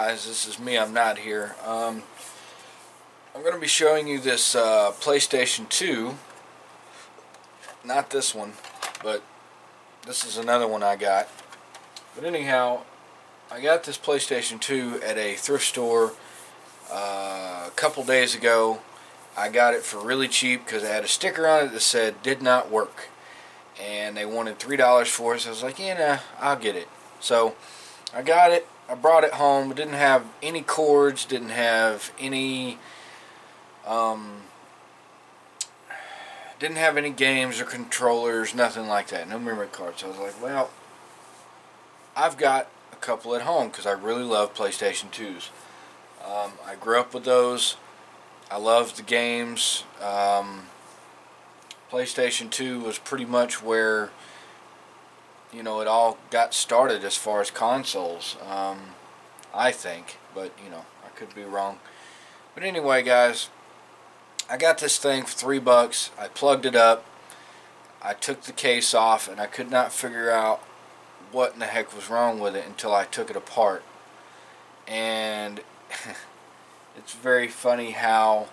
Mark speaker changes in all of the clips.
Speaker 1: guys, this is me. I'm not here. I'm going to be showing you this PlayStation 2. Not this one, but this is another one I got. But anyhow, I got this PlayStation 2 at a thrift store a couple days ago. I got it for really cheap because it had a sticker on it that said did not work, and they wanted $3 for it. So I was like, yeah, nah, I'll get it. So I got it. I brought it home. It didn't have any cords, didn't have any games or controllers, nothing like that. No memory cards. So I was like, well, I've got a couple at home because I really love PlayStation 2s. I grew up with those. I loved the games. PlayStation 2 was pretty much where, you know, it all got started as far as consoles, I think, but, you know, I could be wrong. But anyway, guys, I got this thing for $3. I plugged it up. I took the case off, and I could not figure out what in the heck was wrong with it until I took it apart. And it's very funny how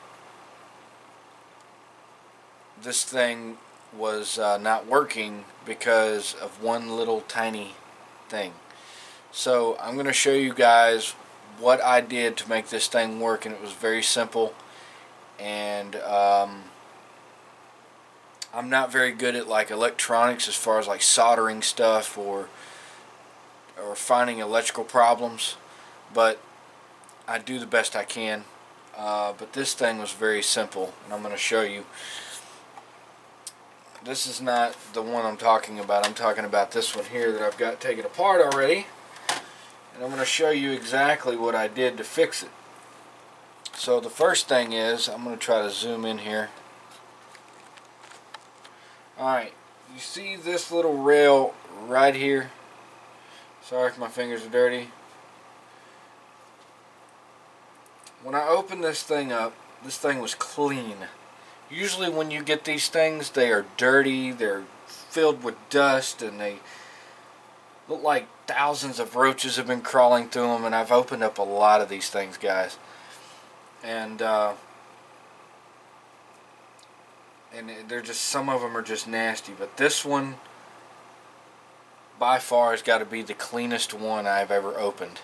Speaker 1: this thing was not working because of one little tiny thing. So I'm going to show you guys what I did to make this thing work, and it was very simple. And I'm not very good at like electronics as far as like soldering stuff or finding electrical problems, but I do the best I can. But this thing was very simple, and I'm going to show you. This is not the one I'm talking about. I'm talking about this one here that I've got taken apart already. And I'm going to show you exactly what I did to fix it. So the first thing is, I'm going to try to zoom in here. Alright, you see this little rail right here? Sorry if my fingers are dirty. When I opened this thing up, this thing was clean. Usually when you get these things, they are dirty, they're filled with dust, and they look like thousands of roaches have been crawling through them. And I've opened up a lot of these things, guys. And they're just, some of them are just nasty. But this one, by far, has got to be the cleanest one I've ever opened.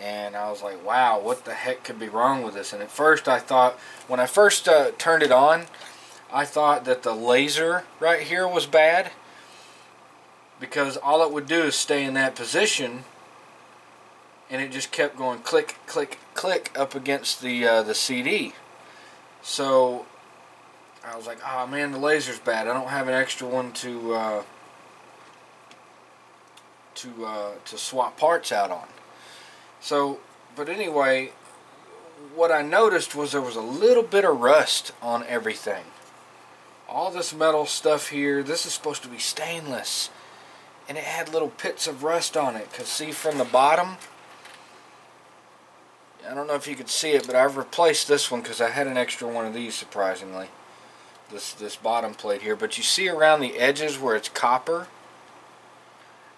Speaker 1: And I was like, wow, what the heck could be wrong with this? And at first I thought, when I first turned it on, I thought that the laser right here was bad, because all it would do is stay in that position, and it just kept going click, click, click up against the CD. So I was like, oh man, the laser's bad. I don't have an extra one to swap parts out on. So, but anyway, what I noticed was there was a little bit of rust on everything. All this metal stuff here, this is supposed to be stainless, and it had little pits of rust on it. Because see, from the bottom, I don't know if you could see it, but I've replaced this one because I had an extra one of these, surprisingly. This bottom plate here. But you see around the edges where it's copper?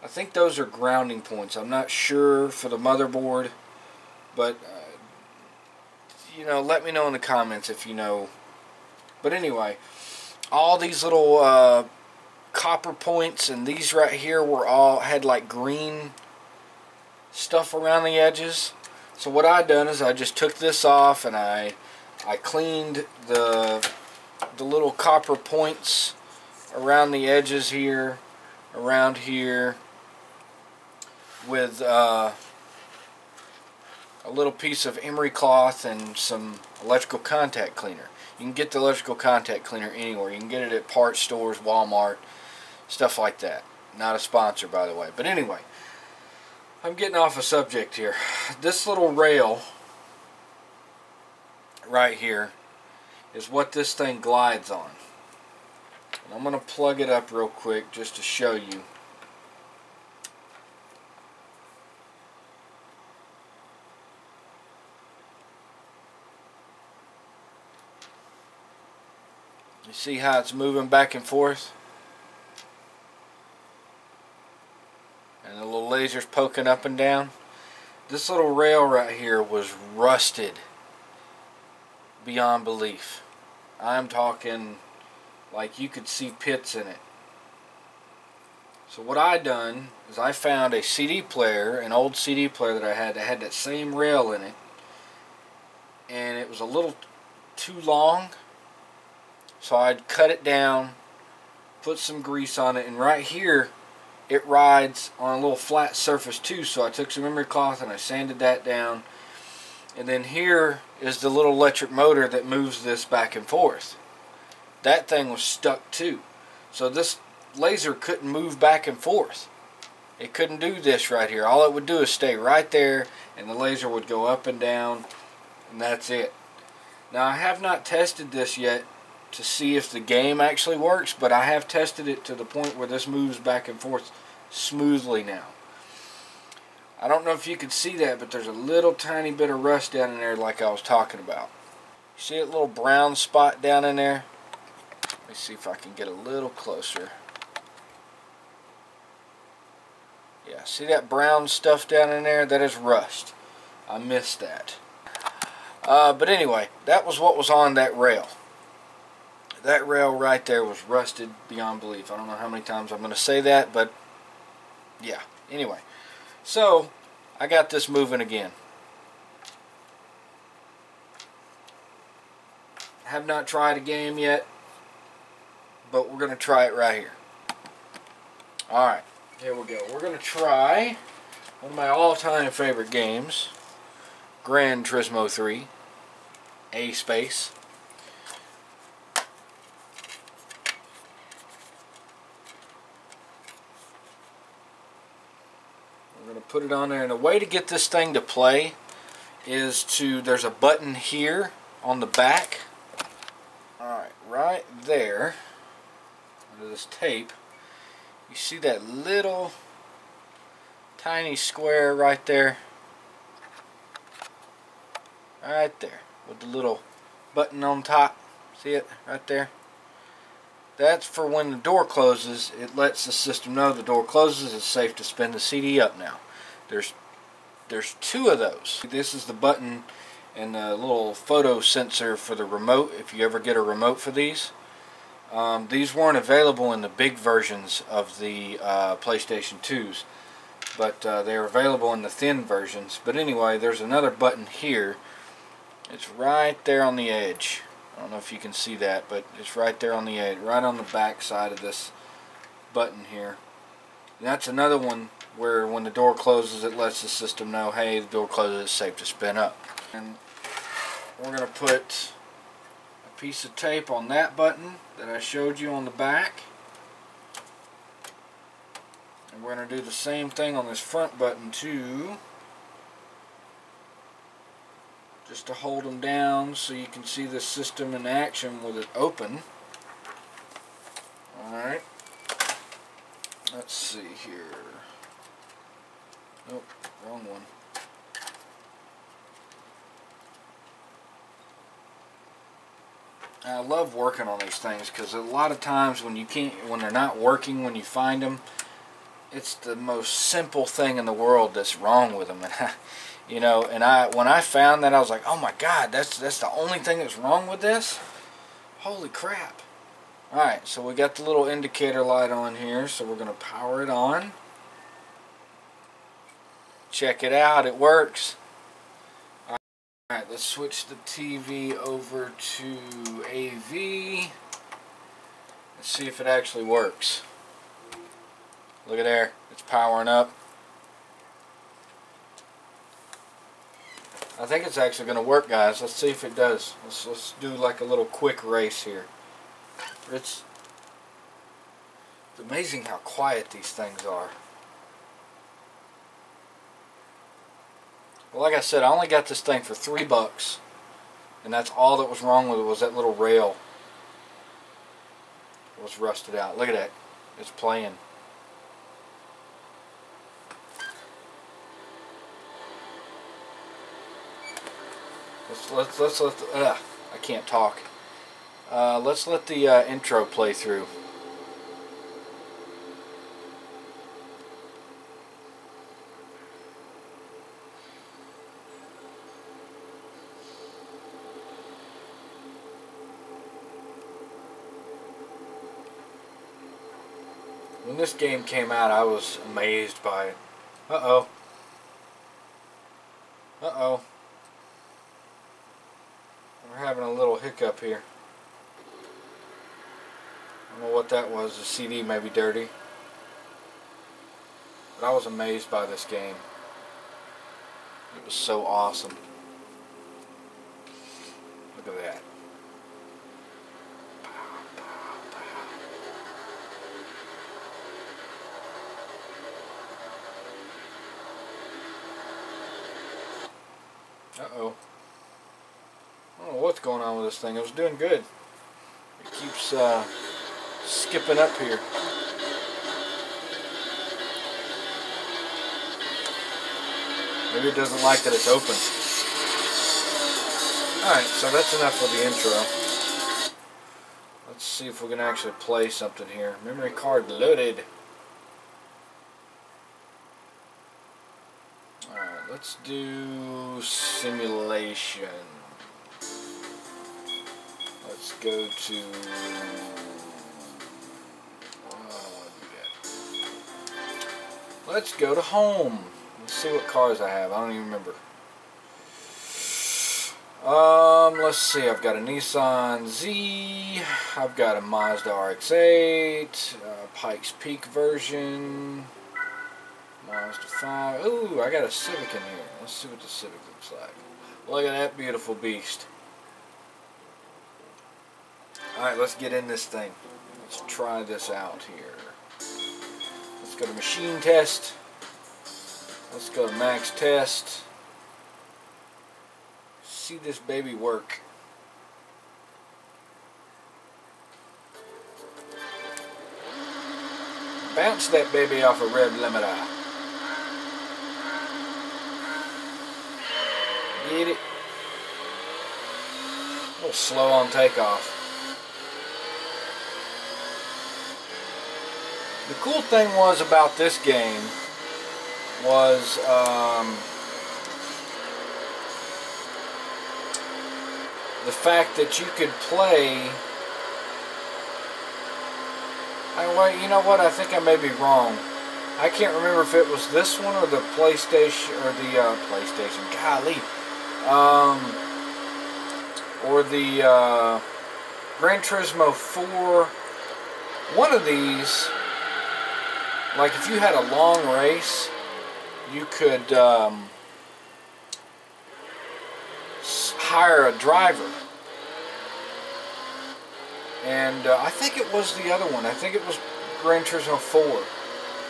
Speaker 1: I think those are grounding points. I'm not sure for the motherboard, but you know, let me know in the comments if you know. But anyway, all these little copper points, and these right here were all had like green stuff around the edges. So what I done is I just took this off, and I cleaned the little copper points around the edges here, around here, with a little piece of emery cloth and some electrical contact cleaner. You can get the electrical contact cleaner anywhere. You can get it at parts stores, Walmart, stuff like that. Not a sponsor, by the way. But anyway, I'm getting off a subject here. This little rail right here is what this thing glides on. And I'm going to plug it up real quick just to show you. You see how it's moving back and forth? And the little laser's poking up and down. This little rail right here was rusted beyond belief. I'm talking like you could see pits in it. So what I done is I found a CD player, an old CD player that I had that had that same rail in it, and it was a little too long, so I'd cut it down, put some grease on it, and right here it rides on a little flat surface too, so I took some emery cloth and I sanded that down, and then here is the little electric motor that moves this back and forth. That thing was stuck too, so this laser couldn't move back and forth. It couldn't do this right here. All it would do is stay right there, and the laser would go up and down, and that's it. Now, I have not tested this yet to see if the game actually works, but I have tested it to the point where this moves back and forth smoothly now. I don't know if you can see that, but there's a little tiny bit of rust down in there like I was talking about. You see that little brown spot down in there? Let me see if I can get a little closer. Yeah, see that brown stuff down in there? That is rust. I missed that. But anyway, that was what was on that rail. That rail right there was rusted beyond belief. I don't know how many times I'm going to say that, but yeah. Anyway, so I got this moving again. Have not tried a game yet, but we're going to try it right here. Alright, here we go. We're going to try one of my all-time favorite games, Gran Turismo 3, A-Space. We're going to put it on there, and the way to get this thing to play is there's a button here on the back. Alright, right there, under this tape, you see that little tiny square right there? Right there, with the little button on top. See it right there? That's for when the door closes. It lets the system know the door closes. It's safe to spin the CD up now. There's two of those. This is the button and the little photo sensor for the remote, if you ever get a remote for these. These weren't available in the big versions of the PlayStation 2s, but they're available in the thin versions. But anyway, there's another button here. It's right there on the edge. I don't know if you can see that, but it's right there on the edge, right on the back side of this button here. And that's another one where when the door closes, it lets the system know, hey, the door closes, it's safe to spin up. And we're going to put a piece of tape on that button that I showed you on the back. And we're going to do the same thing on this front button too, just to hold them down so you can see the system in action with it open. Alright, let's see here. Nope, wrong one. I love working on these things because a lot of times when they're not working, when you find them, it's the most simple thing in the world that's wrong with them. And you know, and when I found that, I was like, oh my God, that's the only thing that's wrong with this? Holy crap. Alright, so we got the little indicator light on here, so we're going to power it on. Check it out, it works. Alright, let's switch the TV over to AV. Let's see if it actually works. Look at there, it's powering up. I think it's actually going to work, guys. Let's see if it does. Let's do like a little quick race here. It's amazing how quiet these things are. Well, like I said, I only got this thing for $3, and that's all that was wrong with it, was that little rail was rusted out. Look at that. It's playing. Let's let the, I can't talk. Let's let the intro play through. When this game came out, I was amazed by it. Uh-oh. Uh-oh. We're having a little hiccup here. I don't know what that was. The CD may be dirty. But I was amazed by this game. It was so awesome. Look at that. Uh-oh. I don't know what's going on with this thing. It was doing good. It keeps skipping up here. Maybe it doesn't like that it's open. Alright, so that's enough of the intro. Let's see if we can actually play something here. Memory card loaded. Alright, let's do simulation. Let's go to... Let's go to home. Let's see what cars I have. I don't even remember. Let's see. I've got a Nissan Z. I've got a Mazda RX-8. Pikes Peak version. Mazda 5. Ooh, I got a Civic in here. Let's see what the Civic looks like. Look at that beautiful beast. Alright, let's get in this thing. Let's try this out here. Let's go to machine test. Let's go to max test. See this baby work. Bounce that baby off a red limiter. Get it? A little slow on takeoff. The cool thing was about this game was the fact that you could play. Wait, you know what? I think I may be wrong. I can't remember if it was this one or the PlayStation or the PlayStation. Golly, or the Gran Turismo 4. One of these. Like if you had a long race, you could hire a driver. And I think it was the other one. I think it was Gran Turismo 4.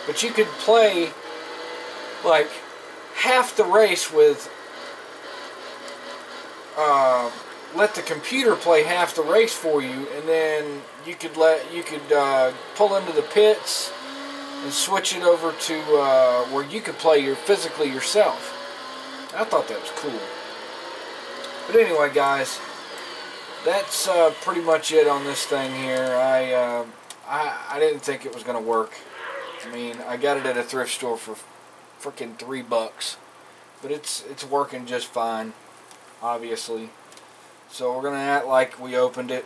Speaker 1: But you could play like half the race with, let the computer play half the race for you, and then you could pull into the pits and switch it over to where you could play physically yourself. I thought that was cool. But anyway, guys, that's pretty much it on this thing here. I didn't think it was going to work. I mean, I got it at a thrift store for freaking $3, but it's working just fine, obviously. So we're going to act like we opened it.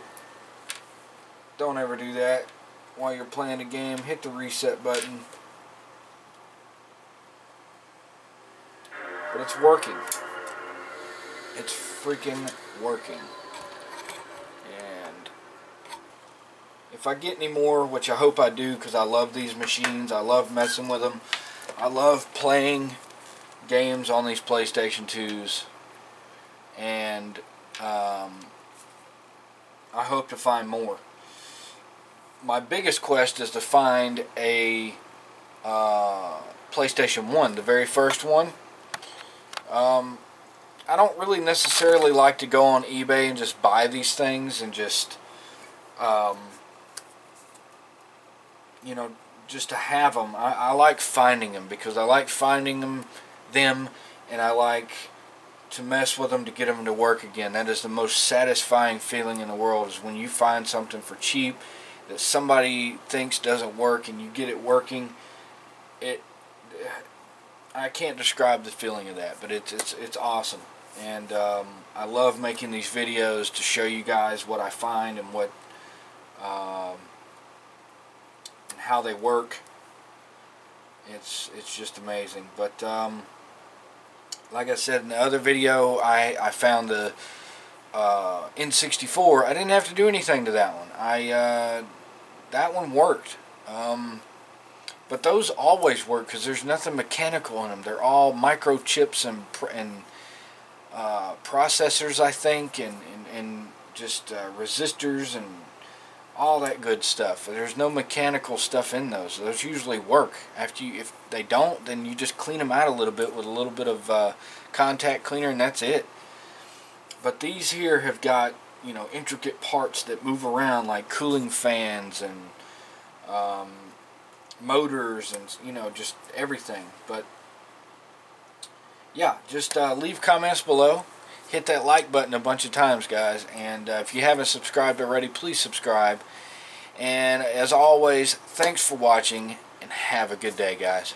Speaker 1: Don't ever do that. While you're playing a game, hit the reset button. But it's working. It's freaking working. And if I get any more, which I hope I do, because I love these machines, I love messing with them, I love playing games on these PlayStation 2s, and I hope to find more. My biggest quest is to find a PlayStation 1, the very first one. I don't really necessarily like to go on eBay and just buy these things and just, you know, just to have them. I like finding them because I like finding them, and I like to mess with them to get them to work again. That is the most satisfying feeling in the world, is when you find something for cheap that somebody thinks doesn't work and you get it working. I can't describe the feeling of that, but it's awesome. And I love making these videos to show you guys what I find and what and how they work. It's just amazing. But like I said in the other video, I found the N64. I didn't have to do anything to that one. That one worked. But those always work because there's nothing mechanical in them. They're all microchips and processors, I think, and just resistors and all that good stuff. There's no mechanical stuff in those. Those usually work. If they don't, then you just clean them out a little bit with a little bit of contact cleaner, and that's it. But these here have got, you know, intricate parts that move around, like cooling fans and motors and, you know, just everything. But yeah, just leave comments below. Hit that like button a bunch of times, guys. And if you haven't subscribed already, please subscribe. And as always, thanks for watching, and have a good day, guys.